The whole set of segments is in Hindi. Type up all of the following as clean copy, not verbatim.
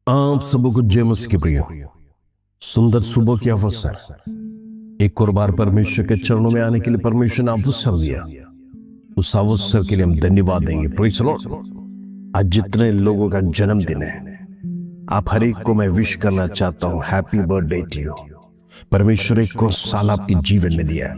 आप सबों को जय मसीह के प्रिय सुंदर सुबह के अवसर, एक और बार परमेश्वर के चरणों में आने के लिए परमेश्वर ने अवसर दिया। उस अवसर के लिए हम धन्यवाद देंगे। Praise the Lord. आज जितने लोगों का जन्मदिन है, आप हर एक को मैं विश करना चाहता हूं, हैप्पी बर्थडे टू यू। परमेश्वर एक और साल आपके जीवन में दिया,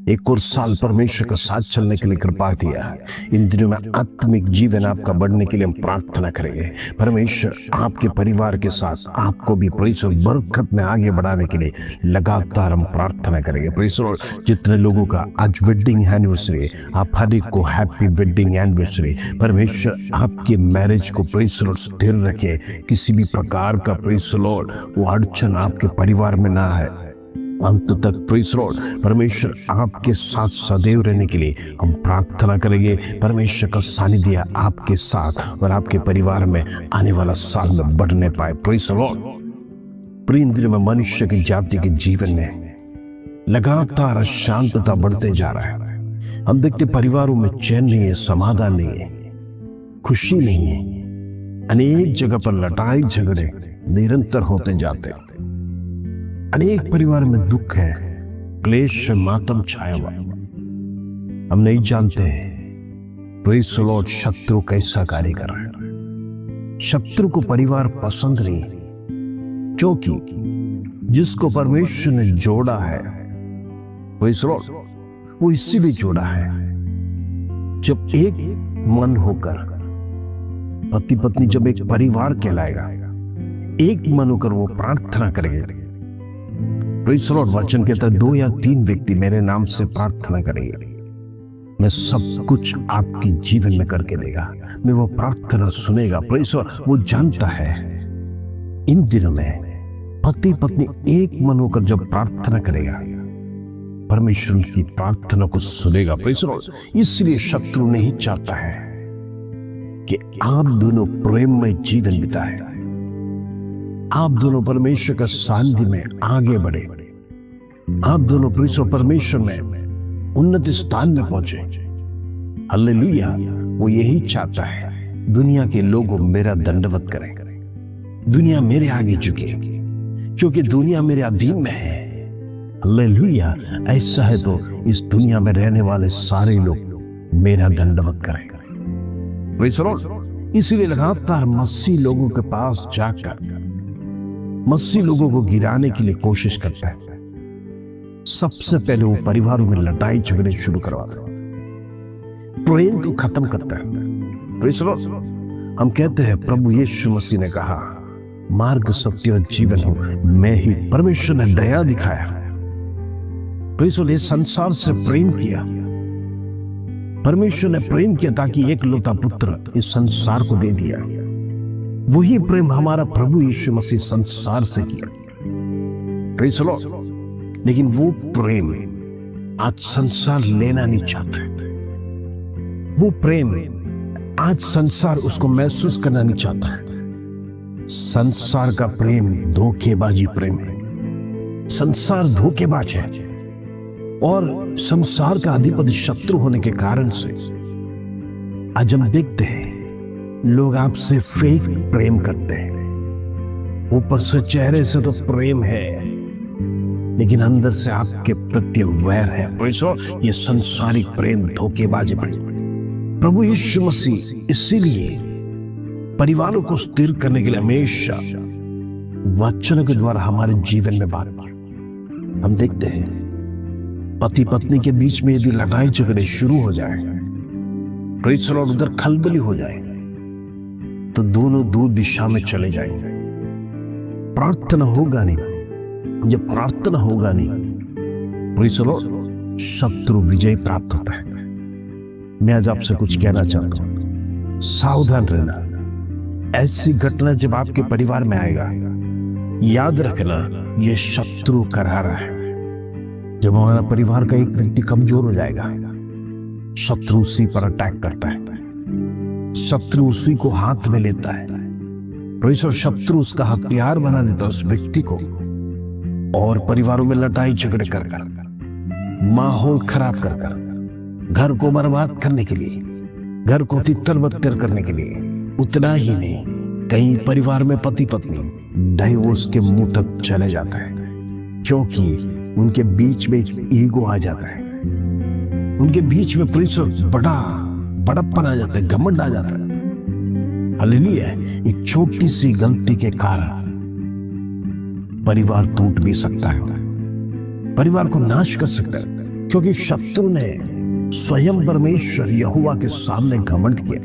एक और साल परमेश्वर का साथ चलने के लिए कृपा दिया। इन दिनों में आत्मिक जीवन आपका बढ़ने के लिए हम प्रार्थना करेंगे। परमेश्वर आपके परिवार के साथ आपको भी प्रेस और बरकत में आगे बढ़ाने के लिए लगातार हम प्रार्थना करेंगे। प्रेस और जितने लोगों का आज वेडिंग एनिवर्सरी, आप हर एक को हैप्पी वेडिंग एनिवर्सरी। परमेश्वर आपके मैरिज को प्रेस और स्थिर रखे, किसी भी प्रकार का प्रेस लॉर्ड वो अड़चन आपके परिवार में ना है। अंत तक प्रेज़ द लॉर्ड। परमेश्वर आपके साथ सदैव रहने के लिए हम प्रार्थना करेंगे। परमेश्वर का सानिध्य आपके साथ और आपके परिवार में आने वाला साल में बढ़ने पाए। Praise the Lord. प्रिय दिनों में मनुष्य की जाति के जीवन में लगातार अशांतता बढ़ते जा रहा है। हम देखते परिवारों में चैन नहीं है, समाधान नहीं है, खुशी नहीं है। अनेक जगह पर लड़ाई झगड़े निरंतर होते जाते हैं। अनेक परिवार में दुख है, क्लेश मातम छाया हुआ। हम नहीं जानते प्रेज़ द लॉर्ड शत्रु कैसा कार्य कर रहा है। शत्रु को परिवार पसंद नहीं, क्योंकि जिसको परमेश्वर ने जोड़ा है प्रेज़ द लॉर्ड, वो इसीलिए जोड़ा है। जब एक मन होकर पति पत्नी, जब एक परिवार कहलाएगा, एक मन होकर वो प्रार्थना करेंगे। Praise the Lord. वचन कहता है 2 या 3 व्यक्ति मेरे नाम से प्रार्थना करेंगे, मैं सब कुछ आपके जीवन में करके देगा, मैं वो प्रार्थना सुनेगा। Praise the Lord. वो जानता है इन दिनों में पति पत्नी एक मन होकर जब प्रार्थना करेगा, परमेश्वर की प्रार्थना को सुनेगा। Praise the Lord. इसलिए शत्रु नहीं चाहता है कि आप दोनों प्रेम में जीवन बिताएं, आप दोनों परमेश्वर का सानिध्य में आगे बढ़े, आप दोनों परमेश्वर में उन्नत स्थान में पहुंचे। हालेलुया। वो यही चाहता है दुनिया के लोग मेरा दंडवत करें, दुनिया मेरे आगे झुके, क्योंकि दुनिया मेरे अधीन में है। हालेलुया। ऐसा है तो इस दुनिया में रहने वाले सारे लोग मेरा दंडवत करें। Praise the Lord. इसीलिए लगातार मसीह लोगों के पास जाकर मसीह लोगों को गिराने के लिए कोशिश करता है। सबसे पहले वो परिवारों में लड़ाई झगड़े शुरू करवाता है, प्रेम को खत्म करता है। Praise the Lord. हम कहते हैं प्रभु यीशु मसीह ने कहा, मार्ग सत्य और जीवन हूं मैं ही। परमेश्वर ने दया दिखाया, प्रेज़ द लॉर्ड। संसार से प्रेम किया, परमेश्वर ने प्रेम किया ताकि एकलौता पुत्र इस संसार को दे दिया। वही प्रेम हमारा प्रभु यीशु मसीह संसार से किया। Praise the Lord. लेकिन वो प्रेम आज संसार लेना नहीं चाहता। वो प्रेम आज संसार उसको महसूस करना नहीं चाहता है। संसार का प्रेम धोखेबाजी प्रेम है। संसार धोखेबाज है और संसार का अधिपति शत्रु होने के कारण से आज हम देखते हैं लोग आपसे फेक प्रेम करते हैं। ऊपर से चेहरे से तो प्रेम है, लेकिन अंदर से आपके प्रति वैर है। Praise the Lord. ये संसारिक प्रेम धोखेबाजी प्रेम। प्रभु यीशु मसीह इसीलिए परिवारों को स्थिर करने के लिए हमेशा वचन के द्वारा हमारे जीवन में बात की। हम देखते हैं पति पत्नी के बीच में यदि लड़ाई झगड़े शुरू हो जाए, प्रेज़ द लॉर्ड, उधर खलबली हो जाए, तो दोनों दो दिशा में चले जाएंगे। प्रार्थना होगा नहीं। जब प्रार्थना होगा नहीं, प्रेज़ द लॉर्ड, शत्रु विजय प्राप्त होता है। मैं आज आपसे कुछ कहना चाहता हूं, सावधान रहना। ऐसी घटना जब आपके परिवार में आएगा, याद रखना यह शत्रु करा रहा है। जब हमारा परिवार का एक व्यक्ति कमजोर हो जाएगा, शत्रु उसी पर अटैक करता है, शत्रु उसी को हाथ में लेता है। Praise the Lord. शत्रु उसका हथियार बना देता है उस व्यक्ति को, और परिवारों में लड़ाई झगड़े कर कर, माहौल खराब कर कर, घर को बर्बाद करने के लिए, घर को तितर बत्तर करने के लिए। उतना ही नहीं, कई परिवार में पति पत्नी डाइवोर्स के मुंह तक चले जाता है, क्योंकि उनके बीच में एक ईगो आ जाता है, उनके बीच में बड़प्पन आ जाता है, घमंड आ जाता है। हालेलुया। एक छोटी सी गलती के कारण परिवार टूट भी सकता है, परिवार को नाश कर सकता है, क्योंकि शत्रु ने स्वयं परमेश्वर यहोवा के सामने घमंड किया।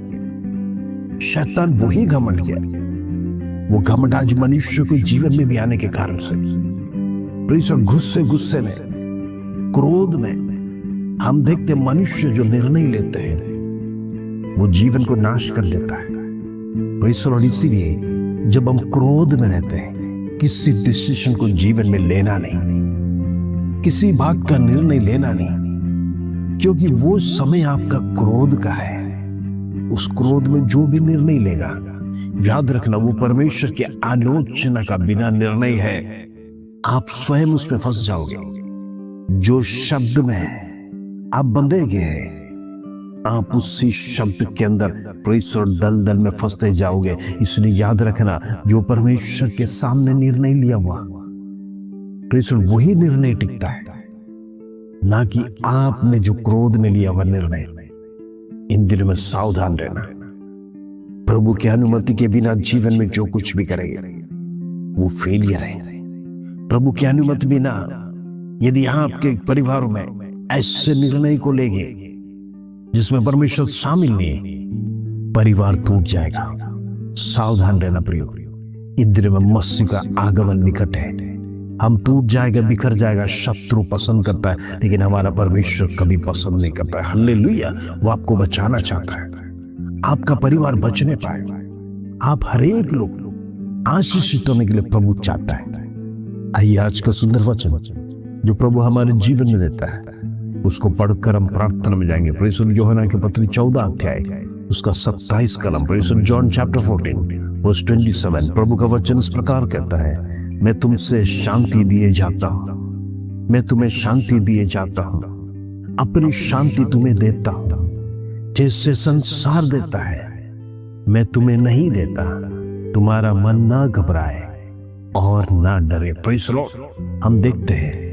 शैतान वही घमंड किया, वो घमंड आज मनुष्य को जीवन में भी आने के कारण से गुस्से में, क्रोध में हम देखते मनुष्य जो निर्णय लेते हैं वो जीवन को नाश कर देता है। और इसीलिए जब हम क्रोध में रहते हैं, किसी डिसीजन को जीवन में लेना नहीं, किसी बात का निर्णय लेना नहीं, क्योंकि वो समय आपका क्रोध का है। उस क्रोध में जो भी निर्णय लेगा, याद रखना वो परमेश्वर की आलोचना का बिना निर्णय है। आप स्वयं उसमें फंस जाओगे। जो शब्द में आप बंधे गए हैं, आप उसी शब्द के अंदर परमेश्वर दलदल में फंसते जाओगे। इसलिए याद रखना, जो परमेश्वर के सामने निर्णय लिया हुआ परमेश्वर वही निर्णय टिकता है, ना कि आपने जो क्रोध में लिया हुआ निर्णय। इन दिनों में सावधान रहना। प्रभु की अनुमति के बिना जीवन में जो कुछ भी करेंगे वो फेलियर है। प्रभु की अनुमति बिना यदि आपके परिवारों में ऐसे निर्णय को लेंगे जिसमें परमेश्वर शामिल नहीं, परिवार टूट जाएगा। सावधान रहना प्रियो। इन दिनों में मसीह का आगमन निकट है। हम टूट जाएगा, बिखर जाएगा। शत्रु पसंद करता है, लेकिन हमारा परमेश्वर कभी पसंद नहीं करता है। हालेलुया। वो आपको बचाना चाहता है, आपका परिवार बचने पाए। आप हर एक लोग आशीषित होने के लिए प्रभु चाहता है। आइए आज का सुंदर वचन जो प्रभु हमारे जीवन में देता है उसको पढ़कर हम प्रार्थना में जाएंगे। प्रेरित यूहन्ना की पत्री 14 अध्याय उसका 27 कलम। प्रेरित जॉन चैप्टर 14 वर्स 27। प्रभु का वचन इस प्रकार कहता है, मैं तुमसे शांति दिए जाता हूं, मैं तुम्हें शांति दिए जाता हूं, अपनी शांति तुम्हें देता हूं। जैसे संसार देता है मैं तुम्हें नहीं देता। तुम्हारा मन ना घबराए और ना डरे। Praise Lord. हम देखते हैं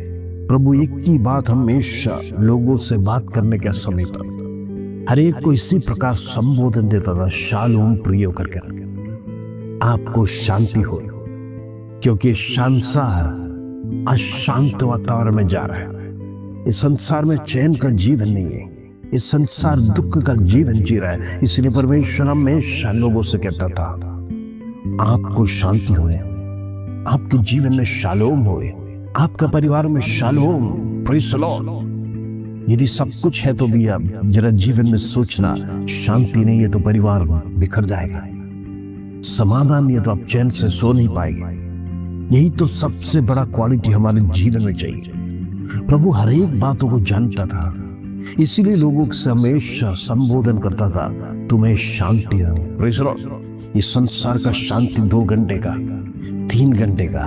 प्रभु एक ही बात हमेशा लोगों से बात करने के समय पर हर एक को इसी प्रकार संबोधन देता था, शालोम प्रियो करके, आपको शांति हो, क्योंकि संसार अशांत वातावरण में जा रहा है। इस संसार में चैन का जीवन नहीं है, इस संसार दुख का जीवन जी रहा है। इसलिए परमेश्वर हमेशा लोगों से कहता था, आपको शांति होए, आपके जीवन में शालोम होए, आपका परिवार में शालोम। Praise the Lord. यदि सब कुछ है तो भी आप जरा जीवन में सोचना, शांति नहीं है तो परिवार बिखर जाएगा, समाधान नहीं है तो आप चैन से सो नहीं पाएंगे। यही तो सबसे बड़ा क्वालिटी हमारे जीवन में चाहिए। प्रभु हर एक बातों को जानता था, इसीलिए लोगों से हमेशा संबोधन करता था, तुम्हें शांति हो। Praise the Lord. इस संसार का शांति 2 घंटे का, 3 घंटे का,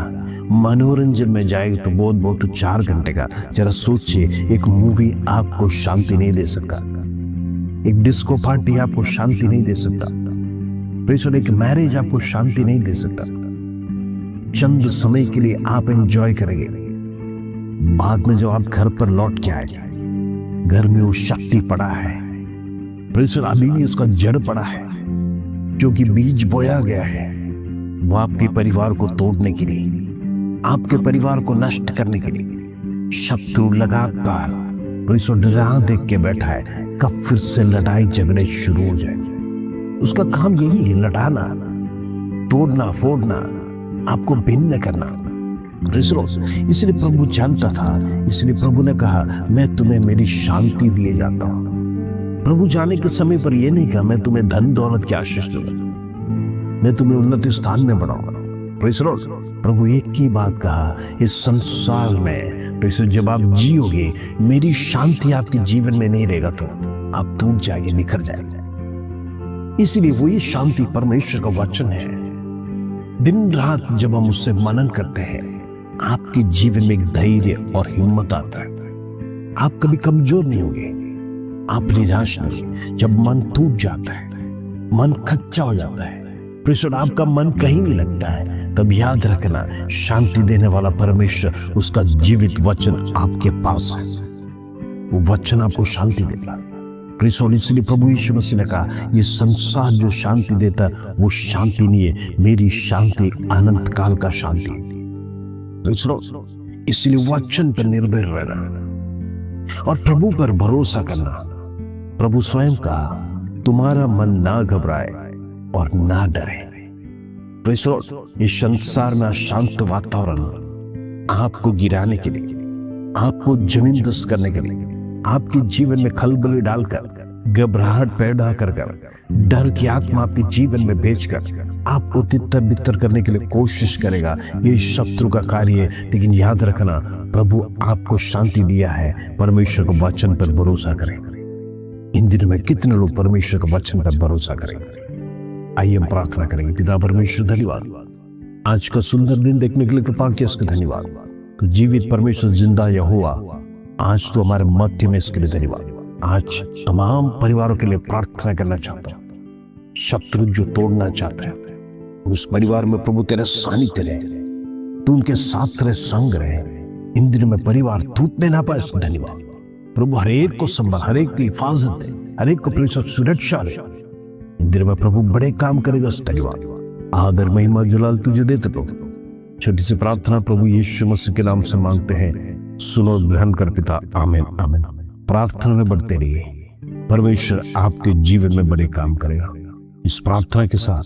मनोरंजन में जाएगा तो बहुत 4 घंटे का। जरा सोचिए, एक मूवी आपको शांति नहीं दे सकता, एक डिस्को पार्टी आपको शांति नहीं दे सकता, एक मैरिज आपको शांति नहीं दे सकता। चंद समय के लिए आप एंजॉय करेंगे, बाद में जब आप घर पर लौट के आएंगे, घर में वो शक्ति पड़ा है, अभी भी उसका जड़ पड़ा है, क्योंकि बीज बोया गया है वो आपके परिवार को तोड़ने के लिए, आपके परिवार को नष्ट करने के लिए। शत्रु लगातार डरा देख के बैठा है, कब फिर से लड़ाई झगड़े शुरू हो जाए। उसका काम यही है, लड़ाना, तोड़ना फोड़ना, आपको भिन्न करना। इसलिए प्रभु जानता था, इसलिए प्रभु ने कहा, मैं तुम्हें मेरी शांति दिए जाता हूं। प्रभु जाने के समय पर यह नहीं कहा, मैं तुम्हें धन दौलत की आशीष दूंगा, मैं तुम्हें उन्नत स्थान में बढ़ाऊंगा। Praise the Lord. प्रभु एक ही बात कहा, इस संसार में जब आप जियोगे, मेरी शांति आपके जीवन में नहीं रहेगा तो आप टूट जाएंगे, निखर जाएंगे। इसलिए वही शांति परमेश्वर का वचन है। दिन रात जब हम उससे मनन करते हैं, आपके जीवन में एक धैर्य और हिम्मत आता है। आप कभी कमजोर नहीं होंगे, आप निराश नहीं। जब मन टूट जाता है, मन कच्चा हो जाता है, प्रेषण आपका मन कहीं नहीं लगता है, तब याद रखना शांति देने वाला परमेश्वर, उसका जीवित वचन आपके पास है। वो वचन आपको शांति देता है। प्रेषण इसलिए प्रभु यीशु मसीह ने कहा, ये संसार जो शांति देता है वो शांति नहीं है, मेरी शांति अनंत काल का शांति। प्रेषण इसलिए वचन पर निर्भर रहना और प्रभु पर भरोसा करना। प्रभु स्वयं का तुम्हारा मन ना घबराए और ना डरे। प्रेषण इस संसार में शांत वातावरण आपको गिराने के लिए, आपको जमींदोस्त करने के लिए, आपके जीवन में खलबली डालकर, घबराहट पैदा कर डर की आत्मा आपके जीवन में भेजकर आपको तितर बितर करने के लिए कोशिश करेगा। ये शत्रु का कार्य है। लेकिन याद रखना, प्रभु आपको शांति दिया है। परमेश्वर के वचन पर भरोसा करें। इन दिनों में कितने लोग परमेश्वर के वचन पर भरोसा करेंगे? आइए हम प्रार्थना करेंगे। पिता परमेश्वर, धन्यवाद आज का सुंदर दिन देखने के लिए, कृपा किया इसके धन्यवाद। तो जीवित परमेश्वर, जिंदा यहोवा, आज तो हमारे मध्य में, इसके लिए धन्यवाद। आज तमाम परिवारों के लिए प्रार्थना करना चाहता हूं। शत्रु जो तोड़ना चाहते हैं, उस परिवार में प्रभु तेरा सानिध्य रहे, तू उनके साथ रहे, संग रहे। इन दिनों में परिवार टूटने ना पाए, इसका धन्यवाद। प्रभु हर एक को संभाल, हर एक की हिफाजत दे, हर एक को प्रेषण सुरक्षा दे। इन दिनों में प्रभु बड़े काम करेगा, इसका धन्यवाद। आदर महिमा जलाल तुझे देते प्रभु। छोटी सी प्रार्थना प्रभु यीशु मसीह के नाम से मांगते हैं, सुनो, ग्रहण कर पिता। आमीन आमीन। प्रार्थना में बढ़ते रहिए, परमेश्वर आपके जीवन में बड़े काम करेगा। इस प्रार्थना के साथ,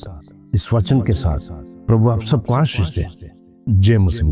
इस वचन के साथ प्रभु आप सबको आशीष दे। जय मसीह।